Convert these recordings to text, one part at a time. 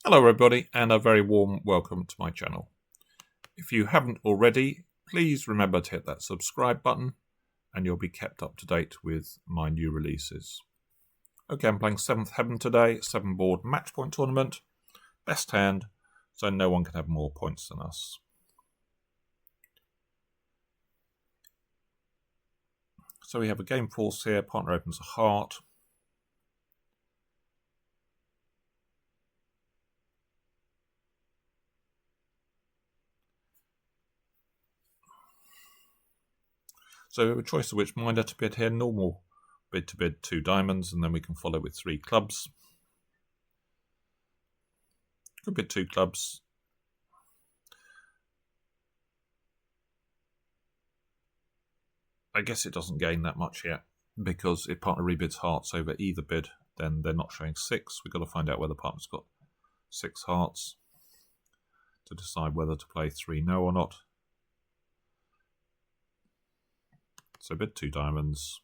Hello everybody and a very warm welcome to my channel. If you haven't already, please remember to hit that subscribe button and you'll be kept up to date with my new releases. Okay, I'm playing 7th Heaven today, 7-board Matchpoint tournament. Best hand, so no one can have more points than us. So we have a game force here, partner opens a heart. So we have a choice of which minder to bid here. Normal bid to bid 2 diamonds, and then we can follow with 3 clubs. Could bid 2 clubs. I guess it doesn't gain that much yet, because if partner rebids hearts over either bid, then they're not showing 6. We've got to find out whether partner's got 6 hearts to decide whether to play 3 no or not. So bid 2 diamonds.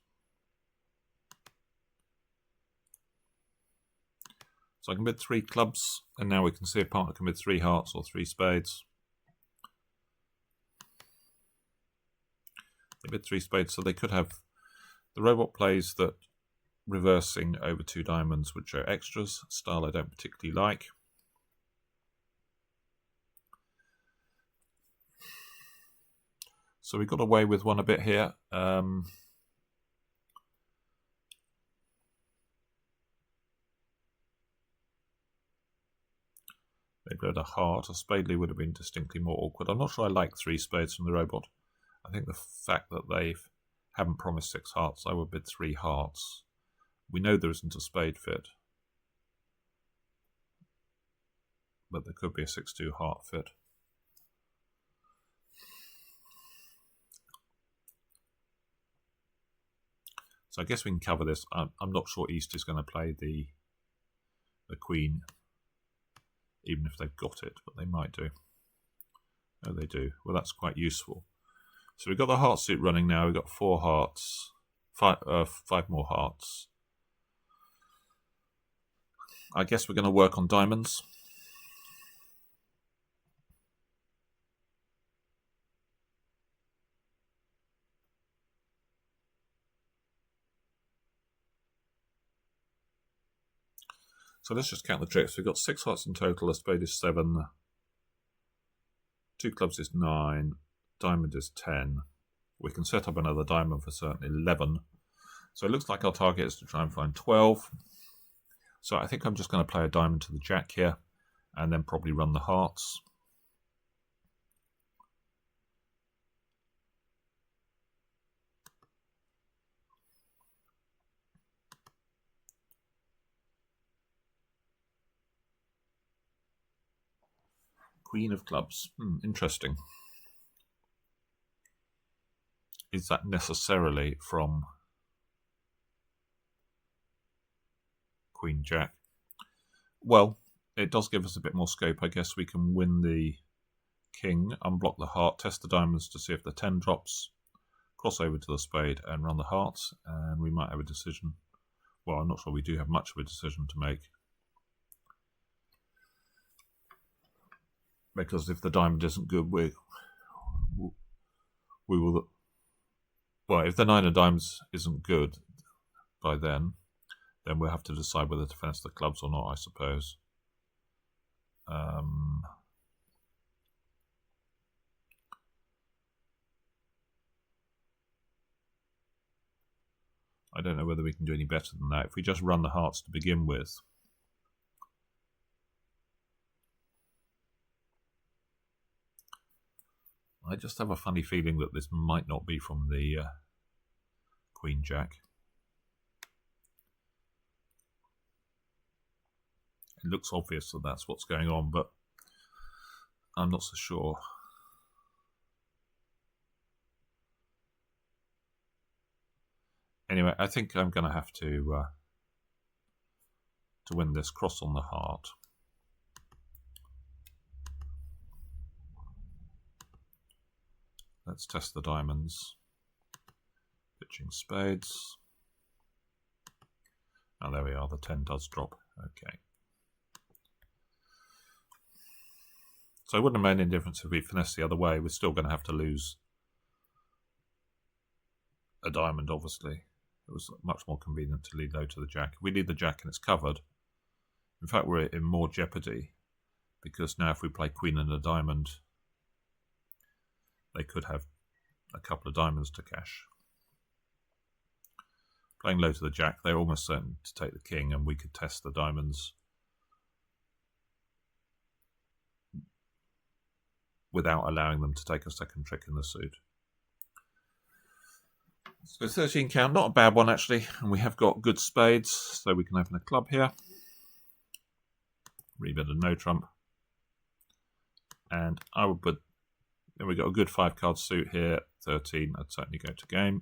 So I can bid 3 clubs, and now we can see if partner can bid 3 hearts or 3 spades. They bid 3 spades, so they could have... The robot plays that reversing over 2 diamonds would show extras, style I don't particularly like. So we got away with one a bit here. They blowed a heart. A spadely would have been distinctly more awkward. I'm not sure I like 3 spades from the robot. I think the fact that they haven't promised 6 hearts, I would bid 3 hearts. We know there isn't a spade fit, but there could be a 6-2 heart fit. So I guess we can cover this. I'm not sure East is going to play the queen, even if they've got it, but they might do. Oh, they do. Well, that's quite useful. So we've got the heart suit running now. We've got 4 hearts, 5 more hearts. I guess we're going to work on diamonds. So let's just count the tricks. We've got 6 hearts in total. A spade is 7. 2 clubs is 9. Diamond is 10. We can set up another diamond for certain, 11. So it looks like our target is to try and find 12. So I think I'm just going to play a diamond to the jack here and then probably run the hearts. Queen of clubs. Interesting. Is that necessarily from Queen Jack? Well, it does give us a bit more scope. I guess we can win the king, unblock the heart, test the diamonds to see if the 10 drops, cross over to the spade and run the hearts, and we might have a decision. Well, I'm not sure we do have much of a decision to make, because if the diamond isn't good, we will... Well, if the 9 of diamonds isn't good by then we'll have to decide whether to fence the clubs or not, I suppose. I don't know whether we can do any better than that. If we just run the hearts to begin with, I just have a funny feeling that this might not be from the Queen Jack. It looks obvious that that's what's going on, but I'm not so sure. Anyway, I think I'm going to have to win this cross on the heart. Let's test the diamonds. Pitching spades. And there we are, the 10 does drop. Okay. So it wouldn't have made any difference if we finessed the other way. We're still going to have to lose a diamond, obviously. It was much more convenient to lead low to the jack. If we lead the jack and it's covered, in fact, we're in more jeopardy, because now if we play queen and a diamond, they could have a couple of diamonds to cash. Playing low to the jack, they're almost certain to take the king, and we could test the diamonds without allowing them to take a second trick in the suit. So 13 count, not a bad one actually, and we have got good spades, so we can open a club here. Rebid a no trump, and I would put. Then we got a good 5-card suit here. 13. I'd certainly go to game.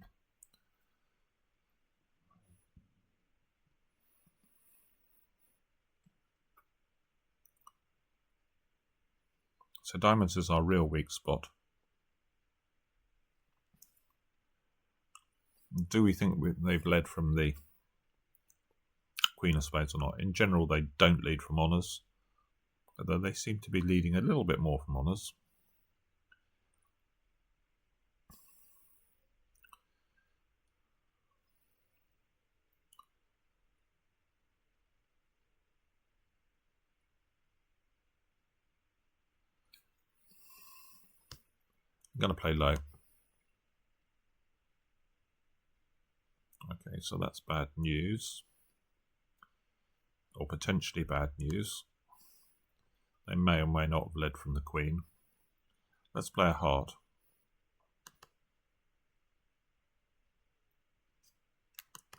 So diamonds is our real weak spot. Do we think they've led from the Queen of Spades or not? In general, they don't lead from honours, although they seem to be leading a little bit more from honours. I'm going to play low. Okay, so that's bad news. Or potentially bad news. They may or may not have led from the queen. Let's play a heart.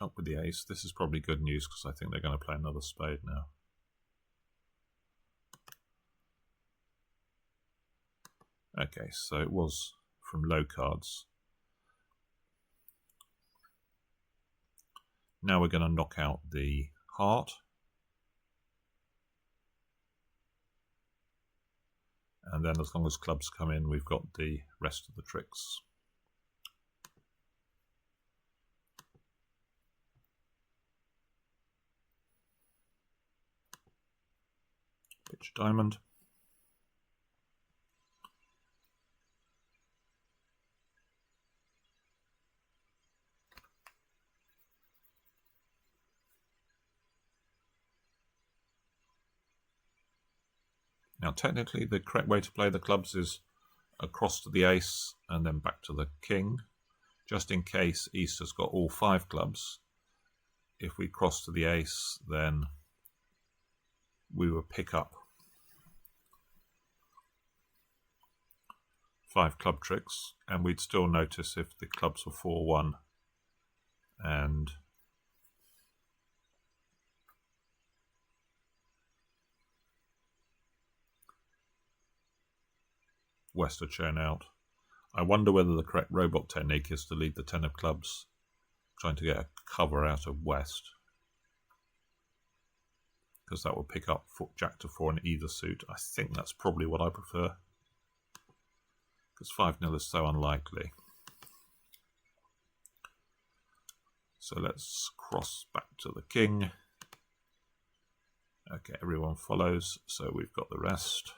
Up with the ace. This is probably good news because I think they're going to play another spade now. Okay, so it was from low cards. Now we're going to knock out the heart. And then as long as clubs come in, we've got the rest of the tricks. Pitch diamond. Now technically the correct way to play the clubs is across to the ace and then back to the king. Just in case East has got all 5 clubs, if we cross to the ace, then we would pick up 5 club tricks, and we'd still notice if the clubs were 4-1 and West had shown out. I wonder whether the correct robot technique is to lead the 10 of clubs, trying to get a cover out of West, because that will pick up Jack to 4 in either suit. I think that's probably what I prefer, because 5-0 is so unlikely. So let's cross back to the king. Okay, everyone follows, so we've got the rest.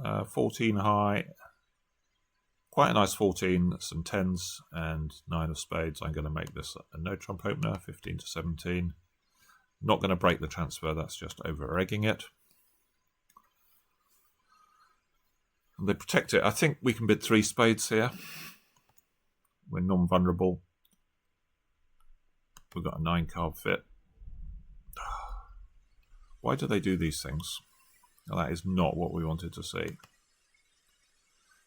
Uh, 14 high, quite a nice 14, some 10s and 9 of spades. I'm going to make this a no trump opener, 15 to 17. Not going to break the transfer, that's just over egging it. And they protect it. I think we can bid 3 spades here. We're non-vulnerable. We've got a 9-card fit. Why do they do these things? Now, that is not what we wanted to see.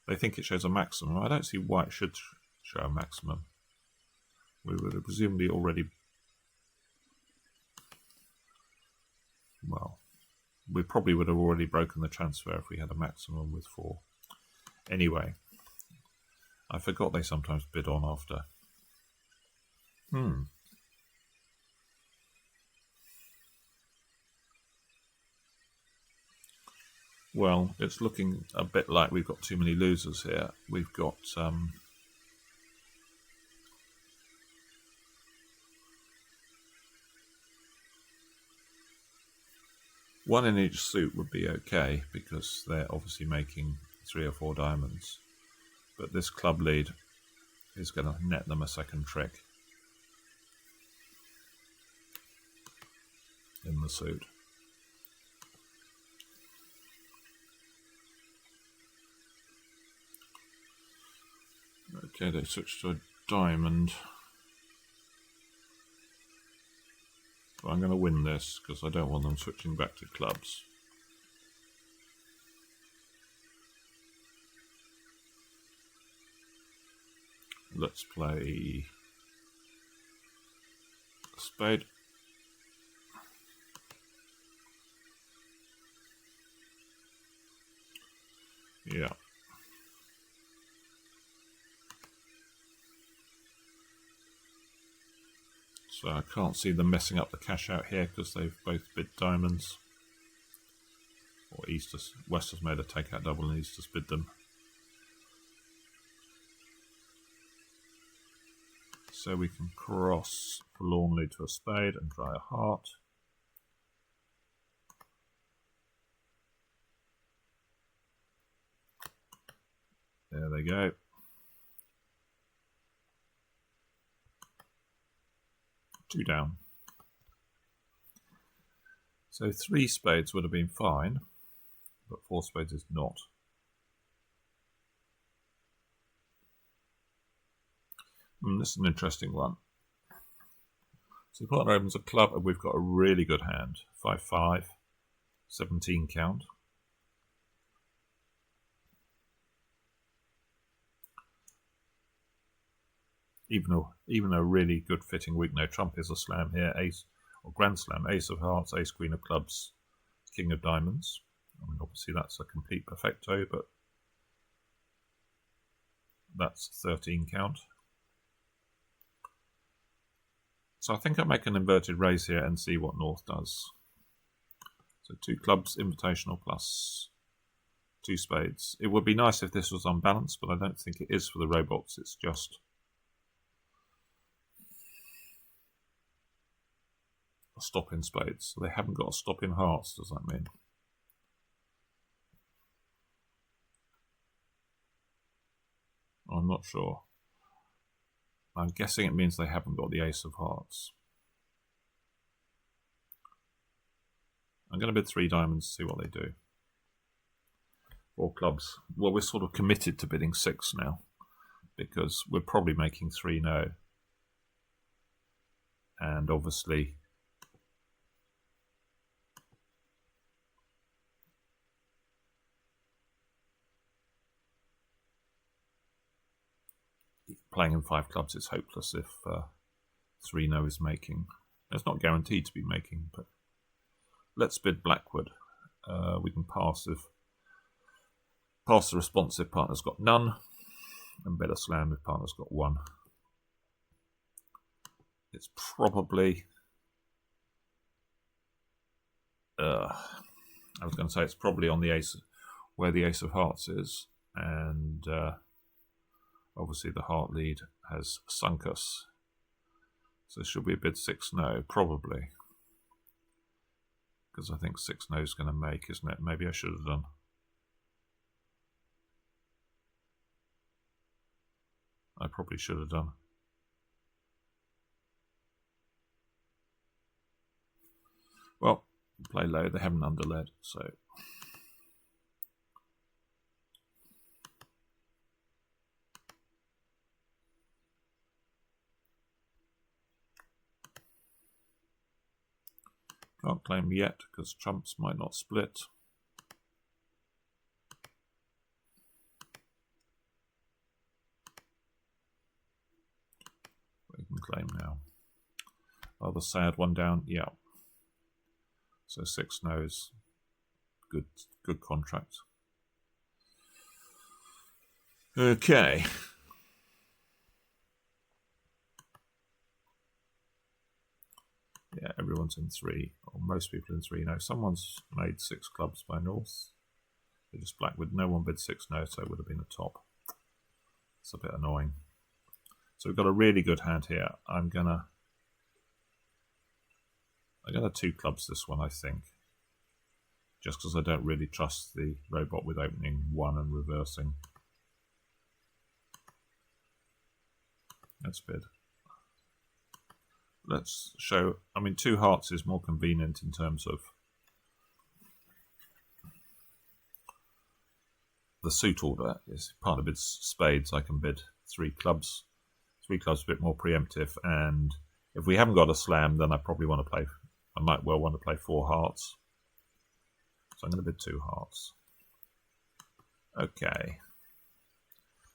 They think it shows a maximum. I don't see why it should show a maximum. We would have presumably already... Well, we probably would have already broken the transfer if we had a maximum with 4. Anyway, I forgot they sometimes bid on after. Well, it's looking a bit like we've got too many losers here. We've got one in each suit would be okay because they're obviously making 3 or 4 diamonds. But this club lead is going to net them a second trick in the suit. Okay, they switched to a diamond. But I'm going to win this because I don't want them switching back to clubs. Let's play a spade. Yeah. So I can't see them messing up the cash out here because they've both bid diamonds. Or West has made a takeout double and East has bid them. So we can cross forlornly to a spade and try a heart. There they go. Two down. So 3 spades would have been fine, but 4 spades is not. This is an interesting one. So the partner opens a club and we've got a really good hand. 5-5, 17 count. Even a really good fitting weak no trump is a slam here, ace or grand slam, ace of hearts, ace queen of clubs, king of diamonds. I mean, obviously that's a complete perfecto, but that's 13 count. So I think I'll make an inverted raise here and see what North does. So 2 clubs, invitational plus 2 spades. It would be nice if this was unbalanced, but I don't think it is for the robots. It's just a stop in spades. So they haven't got a stop in hearts, does that mean? I'm not sure. I'm guessing it means they haven't got the ace of hearts. I'm going to bid 3 diamonds to see what they do. 4 clubs. Well, we're sort of committed to bidding 6 now because we're probably making 3 no. And obviously playing in 5 clubs is hopeless if 3 no is making. It's not guaranteed to be making, but let's bid Blackwood. We can pass the response if partner's got none, and bid a slam if partner's got 1. It's probably I was going to say it's probably on the ace, where the ace of hearts is, and obviously the heart lead has sunk us. So should we bid 6 no? Probably. Because I think 6 no is going to make, isn't it? Maybe I should have done. I probably should have done. Well, play low. They haven't underled, so... Can't claim yet because trumps might not split. We can claim now. Other sad one down, yeah. So 6 no's, good contract. Okay. Yeah, everyone's in 3, or most people in 3 now. Someone's made 6 clubs by North. Biggest black with no one bid 6 no, so it would have been a top. It's a bit annoying. So we've got a really good hand here. I'm gonna 2 clubs this one, I think. Just because I don't really trust the robot with opening 1 and reversing. Let's bid. Let's show, I mean 2 hearts is more convenient in terms of the suit order. Is part of its spades, I can bid 3 clubs. 3 clubs a bit more preemptive, and if we haven't got a slam, then I might well want to play 4 hearts. So I'm going to bid 2 hearts. Okay.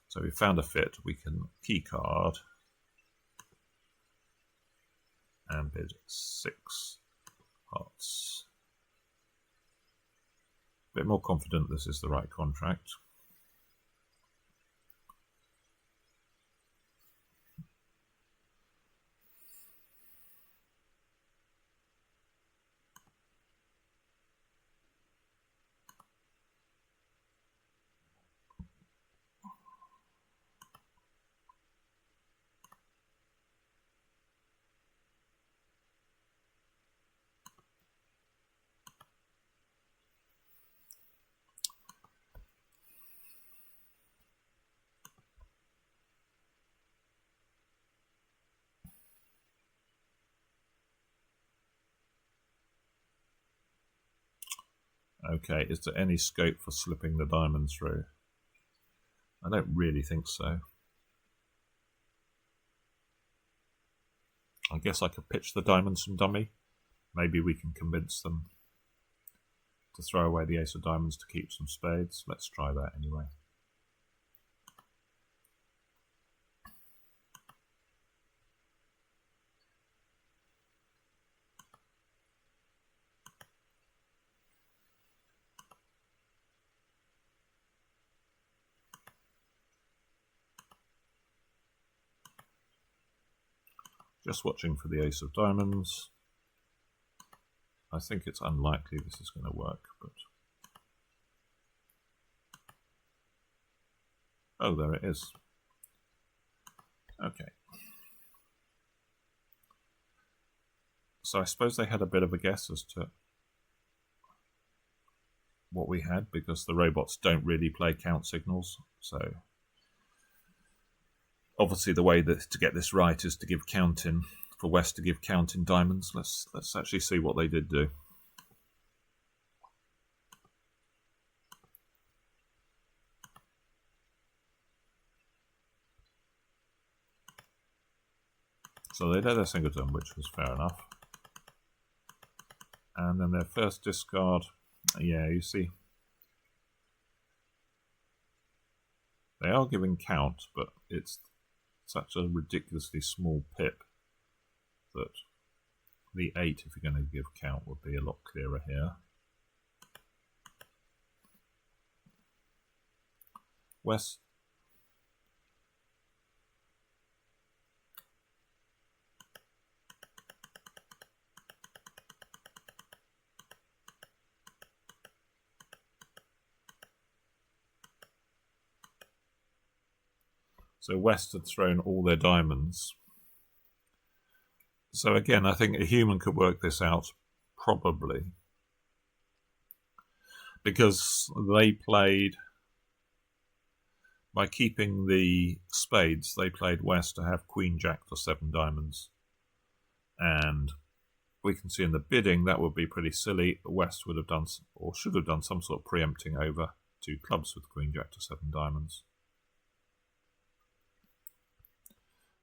So we found a fit. We can key card and bid 6 hearts. A bit more confident this is the right contract. Okay, is there any scope for slipping the diamond through? I don't really think so. I guess I could pitch the diamonds from dummy. Maybe we can convince them to throw away the ace of diamonds to keep some spades. Let's try that anyway. Just watching for the ace of diamonds. I think it's unlikely this is going to work, but... Oh, there it is. Okay. So I suppose they had a bit of a guess as to what we had, because the robots don't really play count signals, so... Obviously, the way to get this right is to give count in, for West to give count in diamonds. Let's actually see what they did do. So they did their singleton, which was fair enough. And then their first discard, yeah, you see. They are giving count, but it's such a ridiculously small pip that the 8, if you're going to give count, would be a lot clearer here. West. So West had thrown all their diamonds. So again, I think a human could work this out, probably. Because they played, by keeping the spades, they played West to have Queen Jack for 7 diamonds. And we can see in the bidding that would be pretty silly. West would have done, or should have done, some sort of preempting over 2 clubs with Queen Jack to 7 diamonds.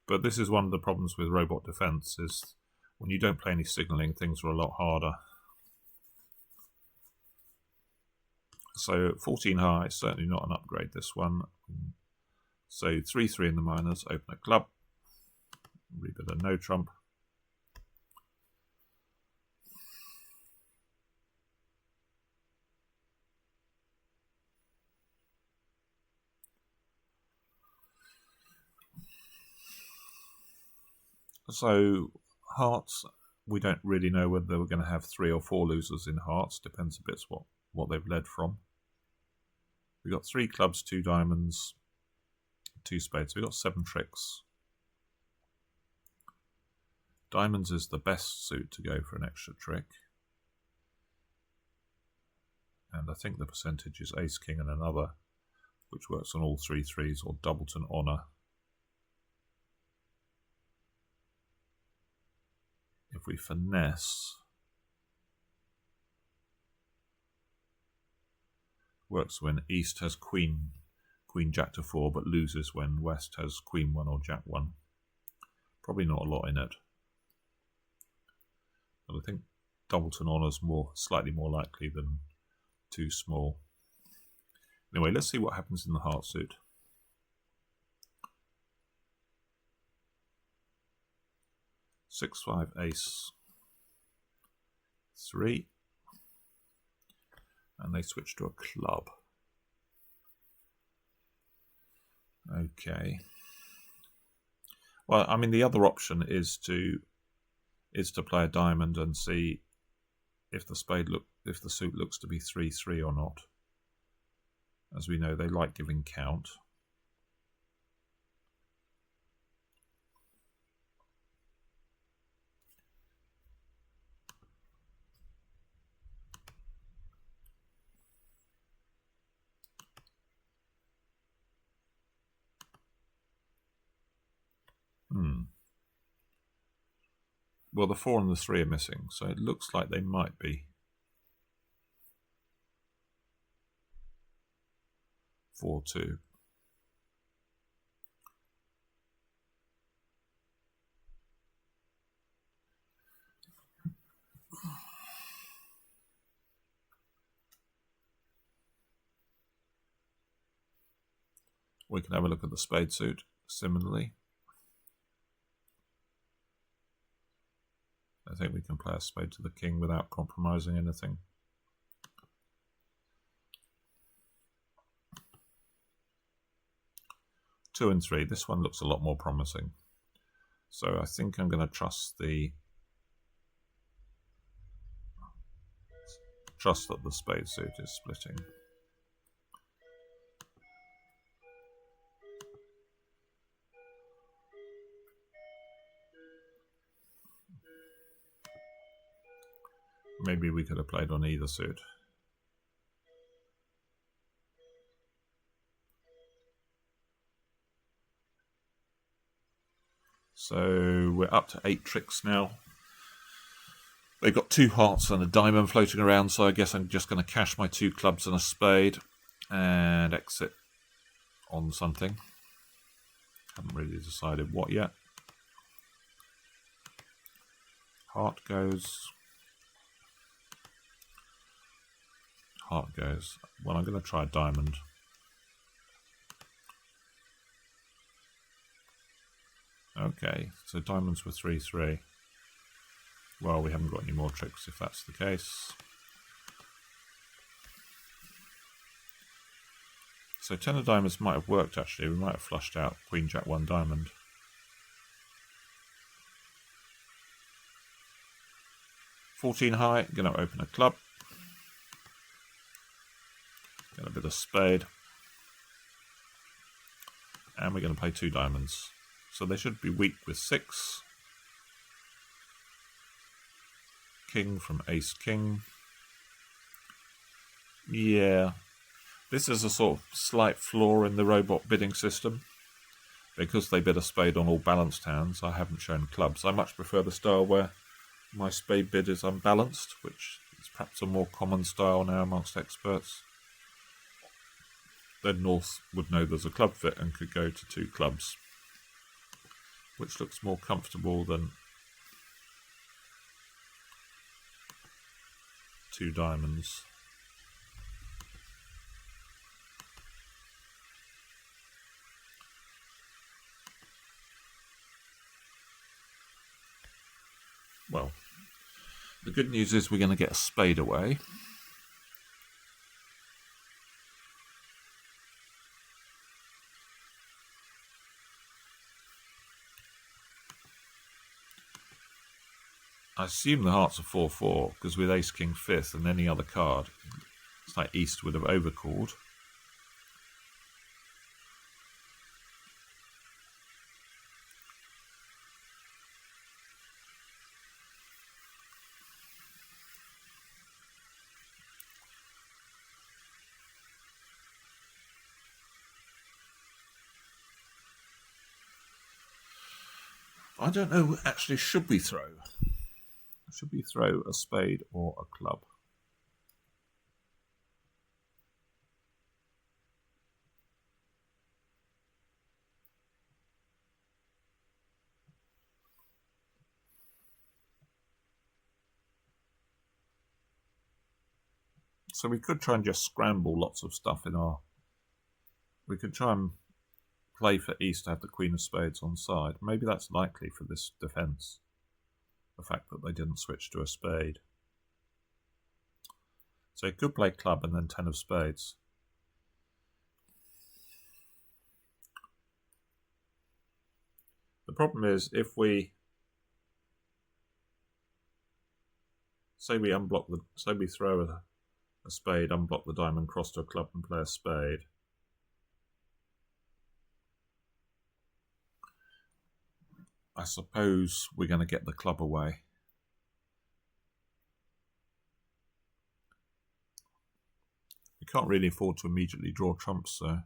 But this is one of the problems with robot defense, is when you don't play any signaling, things are a lot harder. So 14 high, certainly not an upgrade, this one. So 3-3 in the minors, open a club, rebid a no trump. So hearts, we don't really know whether we're going to have 3 or 4 losers in hearts. Depends a bit what they've led from. We got 3 clubs, 2 diamonds, 2 spades. We got 7 tricks. Diamonds is the best suit to go for an extra trick. And I think the percentage is ace, king and another, which works on all 3 threes, or doubleton honour. If we finesse, works when East has queen jack to 4, but loses when West has queen 1 or jack 1. Probably not a lot in it. But I think doubleton honour is slightly more likely than too small. Anyway, let's see what happens in the heart suit. Six, 5, ace, 3, and they switch to a club. Okay. Well, I mean, the other option is to play a diamond and see if the suit looks to be 3-3 or not. As we know, they like giving count. Well, the 4 and the 3 are missing, so it looks like they might be 4-2. We can have a look at the spade suit similarly. I think we can play a spade to the king without compromising anything. Two and 3. This one looks a lot more promising. So I think I'm going to trust that the spade suit is splitting. Maybe we could have played on either suit. So we're up to 8 tricks now. They've got 2 hearts and a diamond floating around, so I guess I'm just going to cash my 2 clubs and a spade and exit on something. Haven't really decided what yet. Heart goes. Heart goes. Well, I'm going to try a diamond. Okay, so diamonds were 3-3. Well, we haven't got any more tricks if that's the case. So 10 of diamonds might have worked actually. We might have flushed out queen jack 1 diamond. $14 high, going to open a club. Get a bit of spade. And we're going to play 2 diamonds. So they should be weak with 6. King from ace king. Yeah. This is a sort of slight flaw in the robot bidding system. Because they bid a spade on all balanced hands, I haven't shown clubs. I much prefer the style where my spade bid is unbalanced, which is perhaps a more common style now amongst experts. Then North would know there's a club fit and could go to 2 clubs, which looks more comfortable than 2 diamonds. Well, the good news is we're going to get a spade away. I assume the hearts are 4-4 because with ace king 5th and any other card, it's like East would have overcalled. I don't know, actually, should we throw? Should we throw a spade or a club? So we could try and just scramble lots of stuff in our... We could try and play for East to have the Queen of Spades on side. Maybe that's likely for this defence. The fact that they didn't switch to a spade. So he could play club and then 10 of spades. The problem is if we... Say we unblock the... Say we throw a spade, unblock the diamond, cross to a club and play a spade. I suppose we're going to get the club away. We can't really afford to immediately draw trumps, so...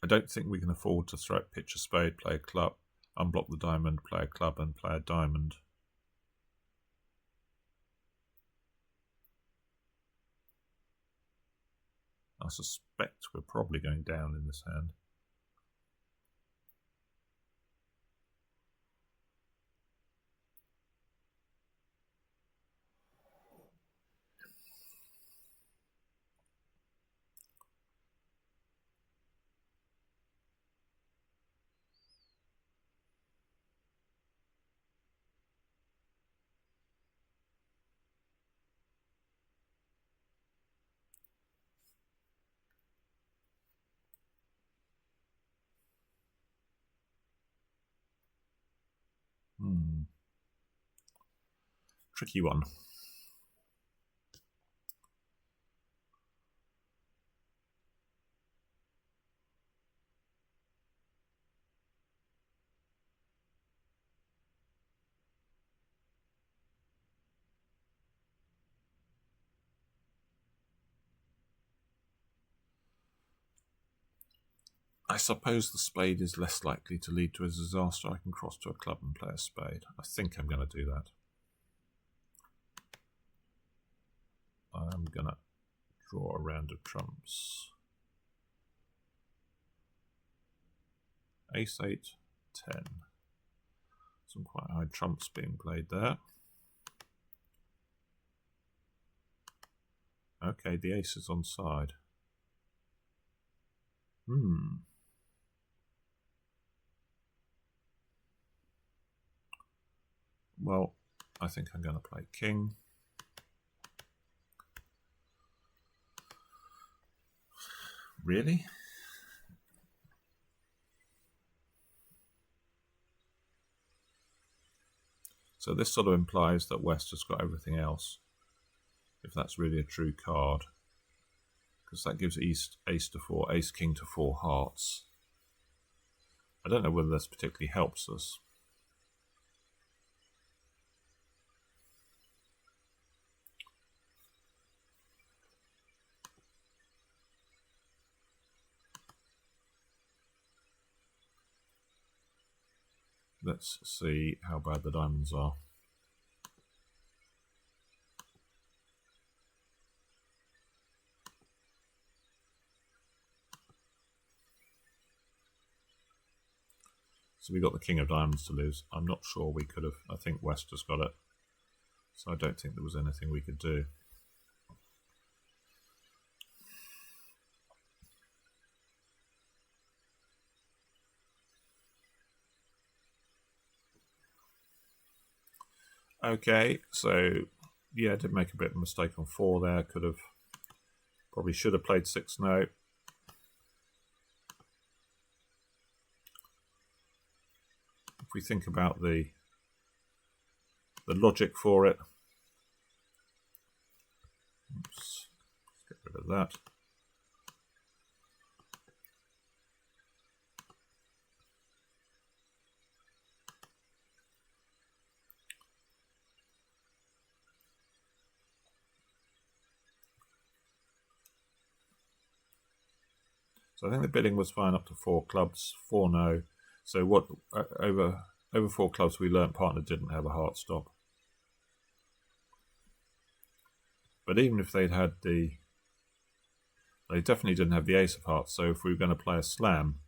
I don't think we can afford to pitch a spade, play a club, unblock the diamond, play a club and play a diamond. I suspect we're probably going down in this hand. Tricky one. I suppose the spade is less likely to lead to a disaster. I can cross to a club and play a spade. I think I'm going to do that. I'm going to draw a round of trumps. Ace 8, 10. Some quite high trumps being played there. Okay, the ace is on side. Well, I think I'm going to play king. Really? So this sort of implies that West has got everything else, if that's really a true card. Because that gives East ace to 4, ace king to 4 hearts. I don't know whether this particularly helps us. Let's see how bad the diamonds are. So we got the king of diamonds to lose. I'm not sure we could have. I think West has got it. So I don't think there was anything we could do. Okay, so yeah, did make a bit of a mistake on 4 there. Could have, probably should have played 6 now. If we think about the logic for it, oops, let's get rid of that. So I think the bidding was fine up to 4 clubs, 4 no. So what over 4 clubs we learnt partner didn't have a heart stop. But even if they'd had they definitely didn't have the ace of hearts. So if we were going to play a slam,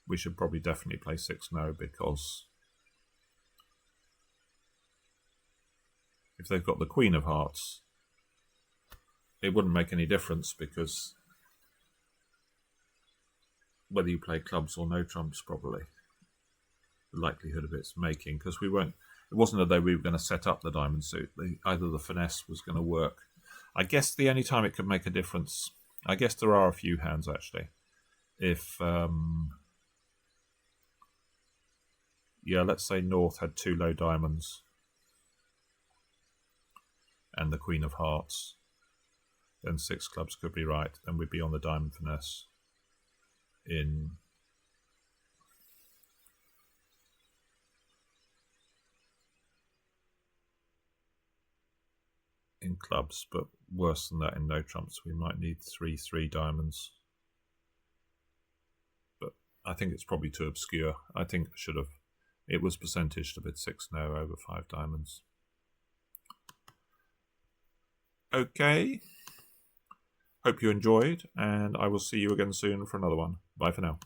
we should probably definitely play 6 no, because if they've got the queen of hearts, it wouldn't make any difference, because whether you play clubs or no trumps, probably the likelihood of it's making, because it wasn't as though we were going to set up the diamond suit. Either the finesse was going to work. I guess the only time it could make a difference, I guess there are a few hands actually. If yeah, let's say North had 2 low diamonds and the queen of hearts, then 6 clubs could be right. Then we'd be on the diamond finesse in clubs, but worse than that in no trumps. We might need 3 diamonds, but I think it's probably too obscure. I think it was percentage to bid 6 no over 5 diamonds. Okay, hope you enjoyed, and I will see you again soon for another one. Bye for now.